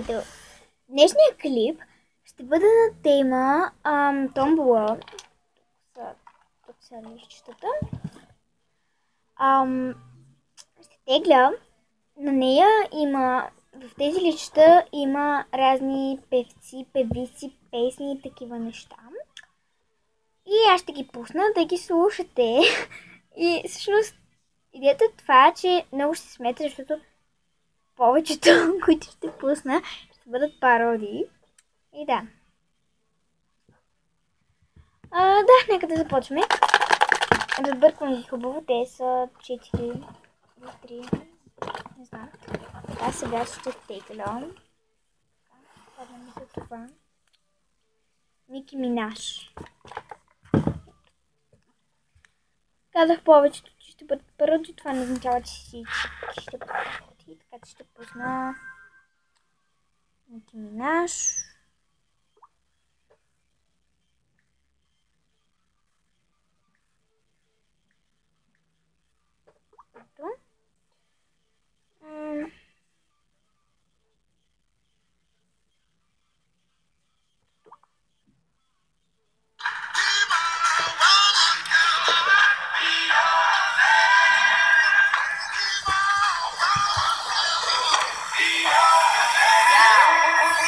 Здравейте! Днешният клип ще бъде на тема томбола. Тук са лищчетата. Ще тегля. На нея има, в тези лищчета има разни певци, певици, песни и такива неща. И аз ще ги пусна да ги слушате. И всъщност идеята е това, че много ще се смеете, защото повечето, които ще пусна, ще бъдат пародии. И да. Да, нека да започваме. Разбърквам ги хубаво. Те са 4, 3, не знам. Аз сега ще теглям. Паднем за това. Ники Минаж. Казах повечето, че ще бъдат пародии. Това не означава, че ще бъдат пародии. Така че ще пусна Ники Минаж.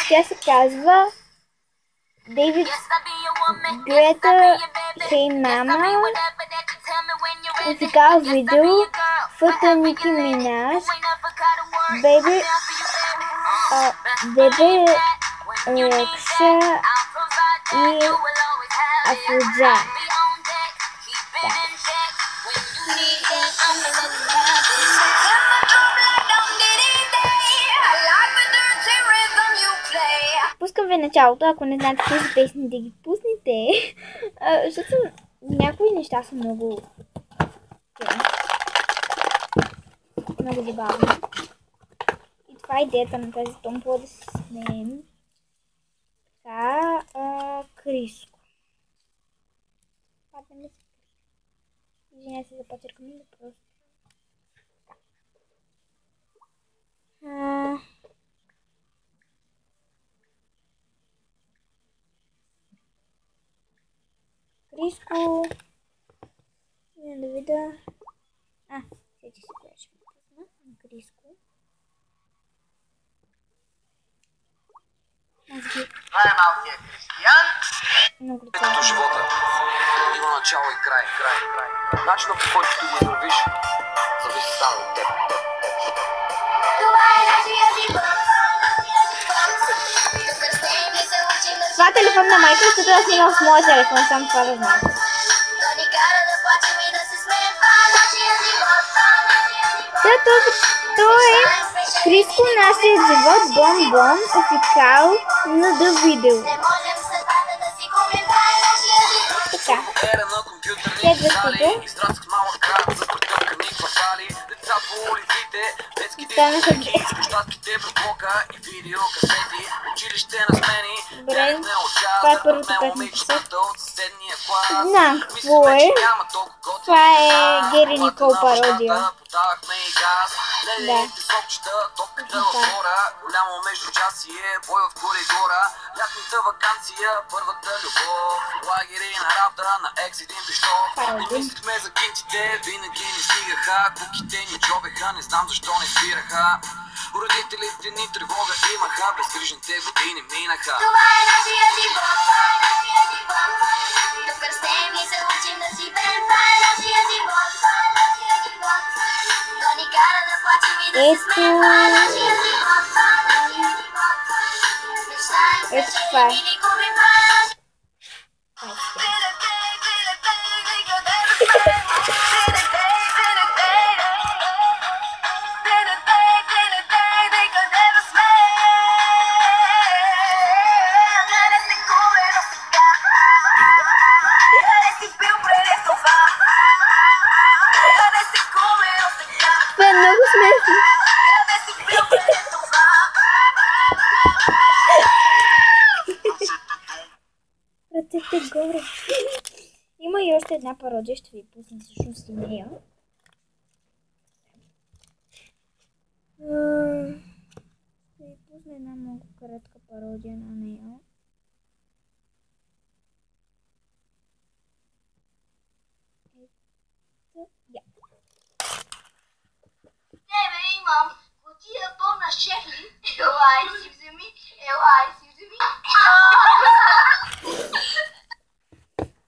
Тя се казва Дейвид Грета Хей Мама. Музикал видео фото Ники Минаж. Бебе Рекша и Афроджа. Пускам ви началото, ако не знаете тези песни да ги пуснете, защото някои неща са много забавни. И това е идеята на тази томбола, да се смеем. Така, Криско. Извиня се за почерка ми, просто. Криско. Да видя. Сети се беше пусна. Криско. Това е малкият християн. Ето живота има начало и край. Начинът, по който ти го вървиш, зависи само от теб. Това е телефон на майка, защото аз снимам с моя телефон, само това да знам. Това е Криско, нашият живот, бом, офикал на The Video. Така. Следващото. Станаха детски. Добре, това е първото, което ми писах. Знам какво е. Това е Гери Никол пародия. Да. Голямо междучасие, бой в коридора, лятната ваканция, първата любов, лагери на работа на екс един пищов. Не мислихме за кинтите, винаги ни стигаха, куките ни чобеха, не знам защо не спираха. Родителите ни тревога имаха, безгрижните години минаха. Това е нашия живот, тук растем и се учим да живеем. Това е нашия живот, то ни кара да плачем и да се смеем. Това е нашия живот, мечтаем се жени и ни губим. Това е много смешно. Ръцете горе. Има и още една пародия, ще ви пусна всъщност и нея. Ще ви пусна пусна една много кратка пародия на нея. Тебе имам кутия пълна шефли. Елай си вземи, елай си вземи.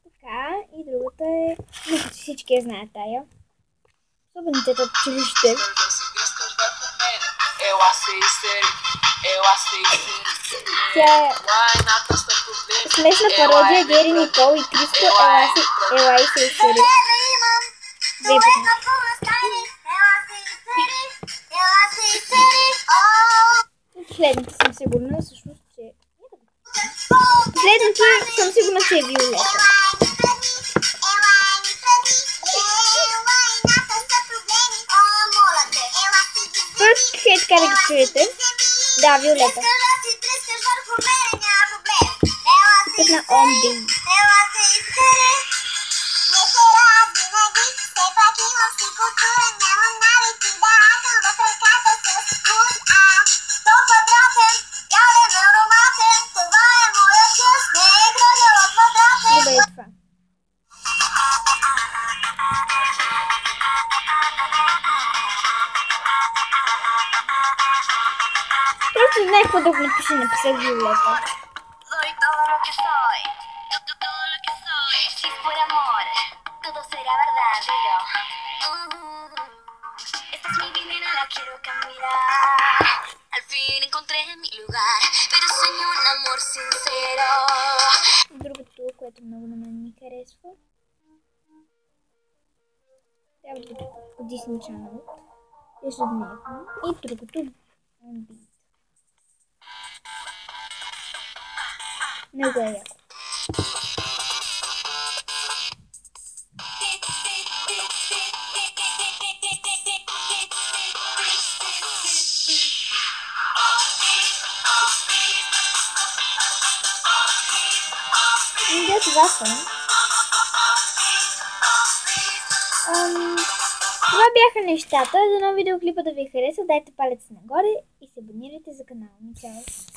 Така, и другата е... Мисля, че всички я знаят тая. Особено децата от училище. Да си искаш върху мене. Ела се изсери, ела се изсери. Тя е Лайната са проблеми. смешна пародия Гери, Никол и Кристо. Ела и се изсери. Тебе имам Две пъти. дуета пълна стайни. Ела се изсери, ела се изсери. Последното съм сигурна, всъщност, че... Последното съм сигурна, че е Виолета. Просто ще така да ги чуете. Да, Виолета. Тук на Омби. Добре е това. Просто знаех какво да го напиша, написах Виолета. Soy todo lo que soy, todo lo que soy. Si fuera amor, todo será verdadero. Esta es mi vida y no la quiero cambiar. Al fin encontré mi lugar, pero soy un amor sincero. Другото, което много на мен ми харесва. Трябва да го по Disney Channel. Ежедневно. И другото Омби. Много е яко. Да, това съм. Това бяха нещата. Дано видеоклипа да ви хареса. Дайте палец нагоре и се абонирайте за канала ми. Чао!